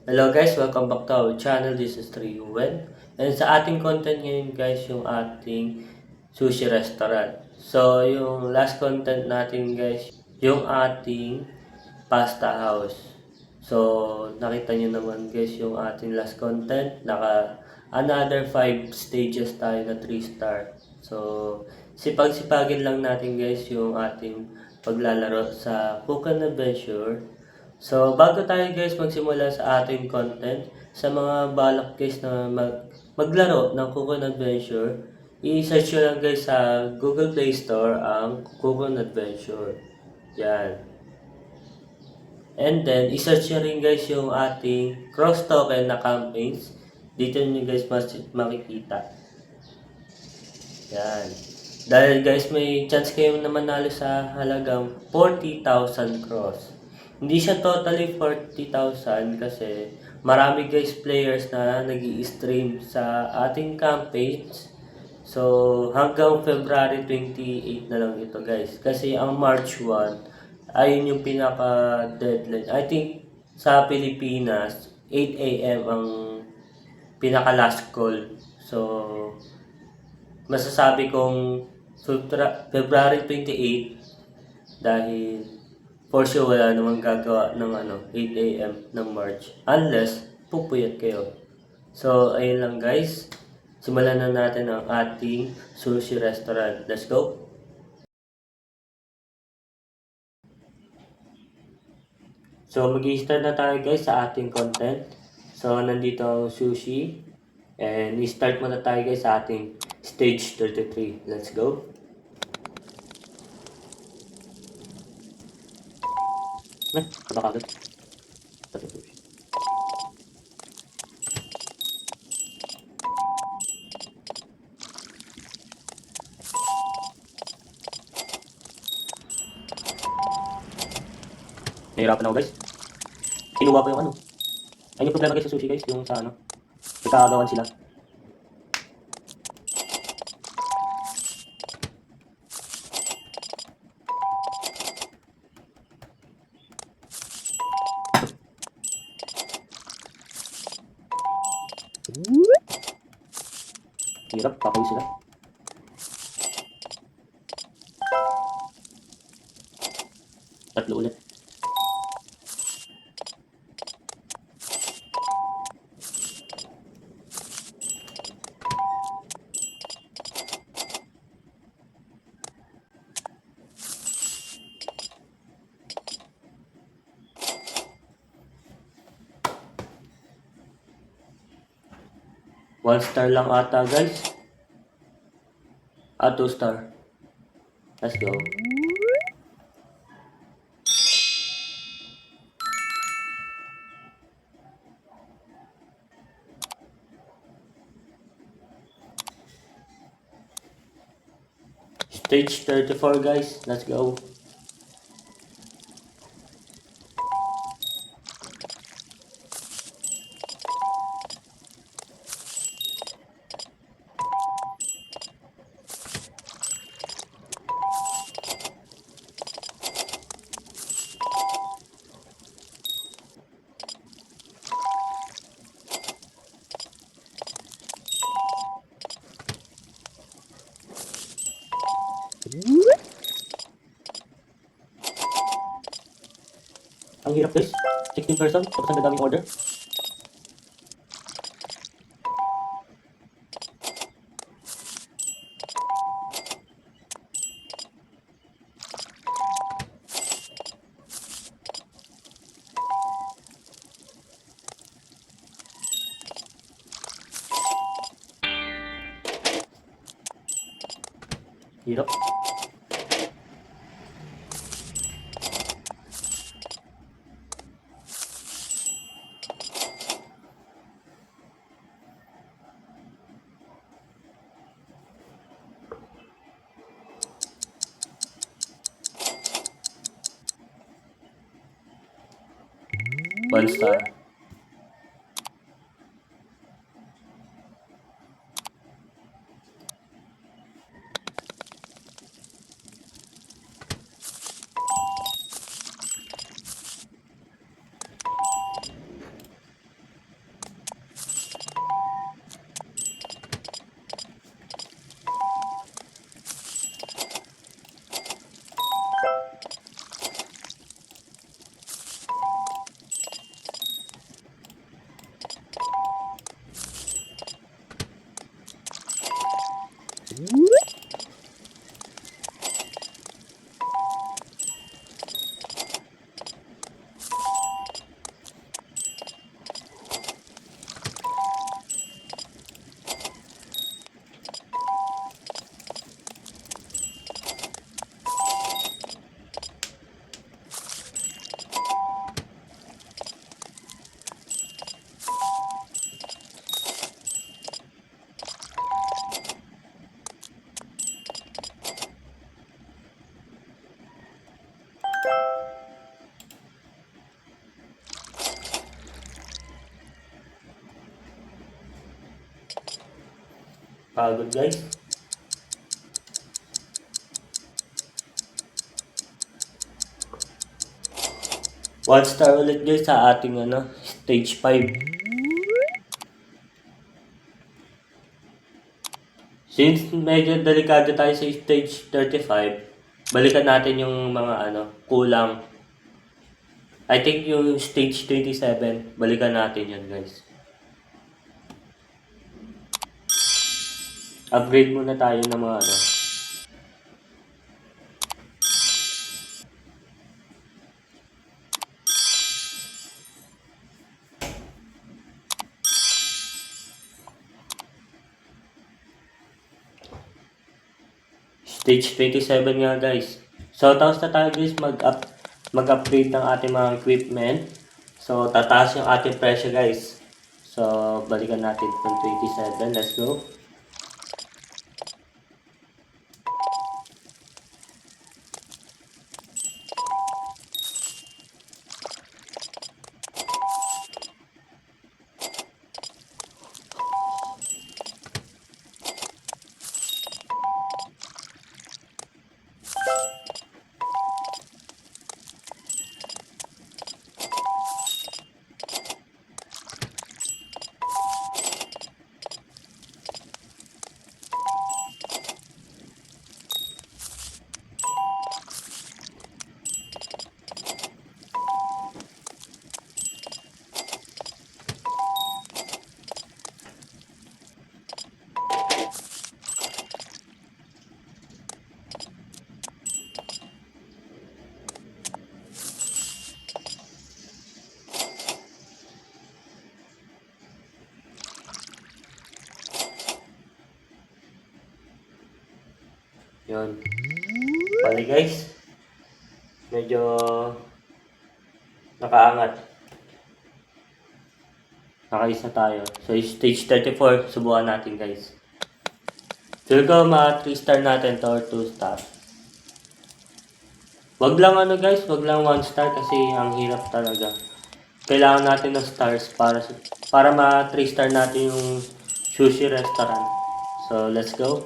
Hello guys, welcome back to our channel. This is Triuwen. And sa ating content ngayon guys, yung ating sushi restaurant. So, yung last content natin guys, yung ating pasta house. So, nakita nyo naman guys yung ating last content. Another 5 stages tayo na 3 star. So, sipag-sipagin lang natin guys yung ating paglalaro sa Coconut Adventure. So, bago tayo guys magsimula sa ating content, sa mga balak guys na maglaro ng Coconut Adventure, i-search nyo lang guys sa Google Play Store ang Coconut Adventure. Yan. And then, i-search nyo rin guys yung ating cross token na campaigns. Dito nyo guys makikita. Yan. Dahil guys may chance kayong na manalo sa halagang 40,000 cross. Hindi siya totally 40,000 kasi marami guys players na nag-i-stream sa ating campaigns. So hanggang February 28 na lang ito guys. Kasi ang March 1, ayun yung pinaka-deadline. I think sa Pilipinas, 8 AM ang pinaka-last call. So masasabi kong February 28 dahil for sure wala namang gagawa ng 8 AM ng March unless pupuyat kayo. So ayun lang guys, simulan na natin ang ating sushi restaurant. Let's go! So mag-i-start na tayo guys sa ating content. So nandito ang sushi and i-start muna tayo guys sa ating stage 33. Let's go! Kaba kagad. Nahirapan ako guys. Kinuha pa yung ano. Ayun yung problema guys sa sushi guys. Yung sa ano. Nagkakagawan sila. Hirap. Papawis sila. Tatlo ulit. One star lang ata guys. 2 star. Let's go. Stage 34 guys. Let's go. Ang hirap guys. 16 person. Tapos ang daming order. Hirap. One star. Pagod guys. One star ulit guys sa ating stage 5. Since medyo delikado tayo sa stage 35, balikan natin yung mga kulang. I think yung stage 27, balikan natin yun guys. Upgrade muna tayo ng mga Stage 27 nga guys. So tapos na tayo guys mag-upgrade ng ating mga equipment. So tataas yung ating presyo guys. So balikan natin itong 27. Let's go. Yun. Bali guys. Medyo nakaangat. Nakaisa tayo. So stage 34, subukan natin guys. Feel ko mga 3 star natin to or 2 star. Wag lang guys, wag lang 1 star kasi ang hirap talaga. Kailangan natin ng stars para ma 3 star natin yung sushi restaurant. So let's go.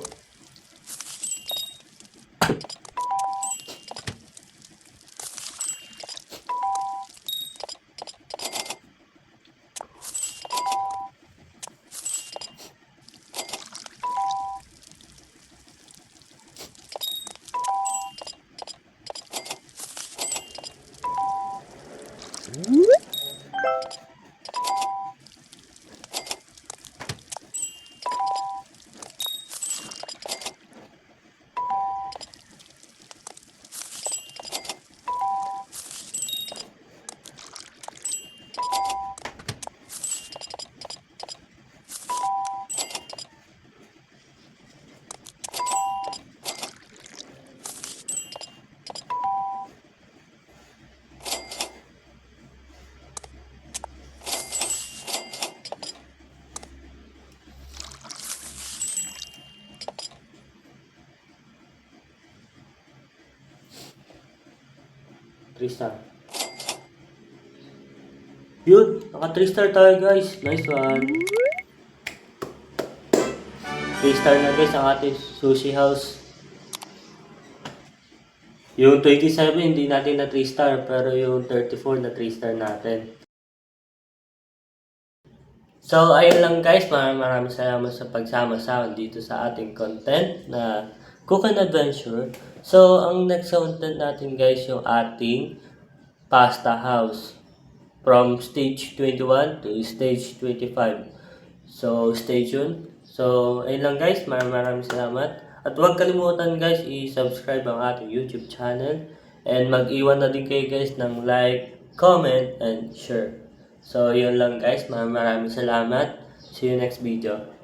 Star. Yun, naka 3 star tayo guys. Nice one. 3 star na guys ang ating sushi house. Yung 27 hindi natin na 3 star pero yung 34 na 3 star natin. So ayun lang guys, maraming salamat sa pagsama sa akin dito sa ating content na Cook and Adventure. So ang next content natin guys yung ating pasta house from stage 21 to stage 25. So stay tuned. So ayun lang guys, maraming salamat. At huwag kalimutan guys i-subscribe ang ating YouTube channel and mag-iwan na din kayo guys ng like, comment, and share. So yun lang guys, maraming salamat. See you next video.